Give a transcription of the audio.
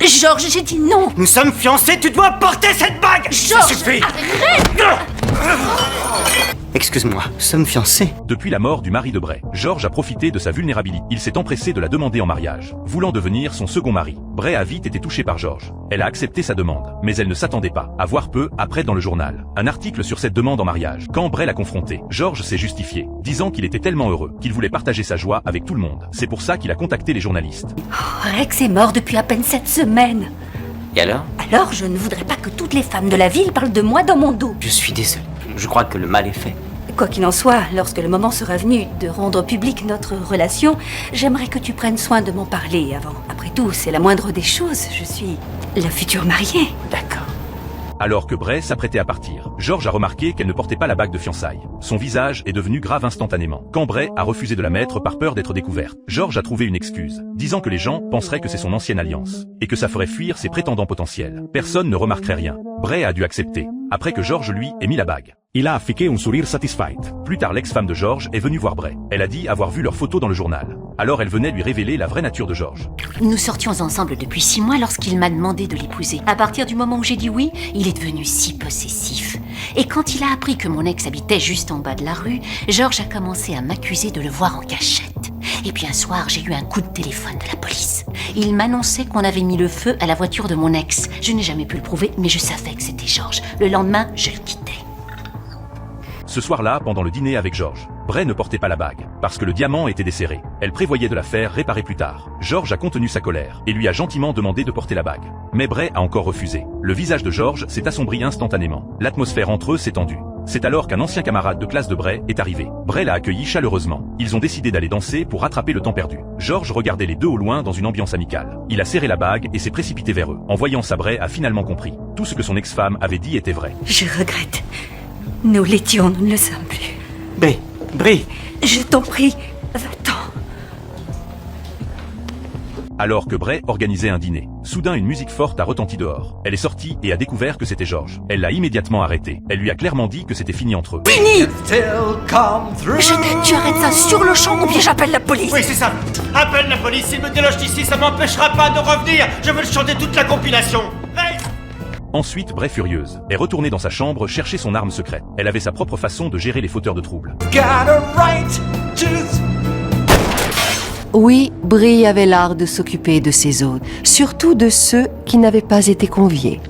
Georges, j'ai dit non. Nous sommes fiancés, tu dois porter cette bague. Georges, ça suffit. arrête. Excuse-moi, nous sommes fiancés. Depuis la mort du mari de Bray, Georges a profité de sa vulnérabilité. Il s'est empressé de la demander en mariage, voulant devenir son second mari. Bray a vite été touchée par Georges. Elle a accepté sa demande, mais elle ne s'attendait pas à voir peu après dans le journal un article sur cette demande en mariage. Quand Bray l'a confronté, Georges s'est justifié, disant qu'il était tellement heureux qu'il voulait partager sa joie avec tout le monde. C'est pour ça qu'il a contacté les journalistes. Rex est mort depuis à peine 7 semaines. Et alors? Alors, je ne voudrais pas que toutes les femmes de la ville parlent de moi dans mon dos. Je suis désolé. Je crois que le mal est fait. Quoi qu'il en soit, lorsque le moment sera venu de rendre publique notre relation, j'aimerais que tu prennes soin de m'en parler avant. Après tout, c'est la moindre des choses. Je suis la future mariée. D'accord. Alors que Bray s'apprêtait à partir, Georges a remarqué qu'elle ne portait pas la bague de fiançailles. Son visage est devenu grave instantanément. Quand Bray a refusé de la mettre par peur d'être découverte, Georges a trouvé une excuse, disant que les gens penseraient que c'est son ancienne alliance, et que ça ferait fuir ses prétendants potentiels. Personne ne remarquerait rien. Bray a dû accepter, après que Georges lui ait mis la bague. Il a affiché un sourire satisfait. Plus tard, l'ex-femme de Georges est venue voir Bray. Elle a dit avoir vu leurs photos dans le journal. Alors elle venait lui révéler la vraie nature de Georges. Nous sortions ensemble depuis 6 mois lorsqu'il m'a demandé de l'épouser. À partir du moment où j'ai dit oui, il est devenu si possessif. Et quand il a appris que mon ex habitait juste en bas de la rue, Georges a commencé à m'accuser de le voir en cachette. Et puis un soir, j'ai eu un coup de téléphone de la police. Il m'annonçait qu'on avait mis le feu à la voiture de mon ex. Je n'ai jamais pu le prouver, mais je savais que c'était Georges. Le lendemain, je le quittais. Ce soir-là, pendant le dîner avec Georges, Bray ne portait pas la bague, parce que le diamant était desserré. Elle prévoyait de la faire réparer plus tard. Georges a contenu sa colère, et lui a gentiment demandé de porter la bague. Mais Bray a encore refusé. Le visage de Georges s'est assombri instantanément. L'atmosphère entre eux s'est tendue. C'est alors qu'un ancien camarade de classe de Bray est arrivé. Bray l'a accueilli chaleureusement. Ils ont décidé d'aller danser pour rattraper le temps perdu. Georges regardait les deux au loin dans une ambiance amicale. Il a serré la bague et s'est précipité vers eux. En voyant ça, Bray a finalement compris. Tout ce que son ex-femme avait dit était vrai. Je regrette. Nous l'étions, nous ne le sommes plus. Brie. Je t'en prie, va-t'en. Alors que Bray organisait un dîner, soudain une musique forte a retenti dehors. Elle est sortie et a découvert que c'était Georges. Elle l'a immédiatement arrêté. Elle lui a clairement dit que c'était fini entre eux. Fini! Tu arrêtes ça sur le champ ou bien j'appelle la police. Oui, c'est ça. Appelle la police, s'il me déloge d'ici, ça m'empêchera pas de revenir. Je veux le chanter toute la compilation. Hey. Ensuite, Bray, furieuse, est retournée dans sa chambre chercher son arme secrète. Elle avait sa propre façon de gérer les fauteurs de troubles. Oui, Brie avait l'art de s'occuper de ses hôtes, surtout de ceux qui n'avaient pas été conviés.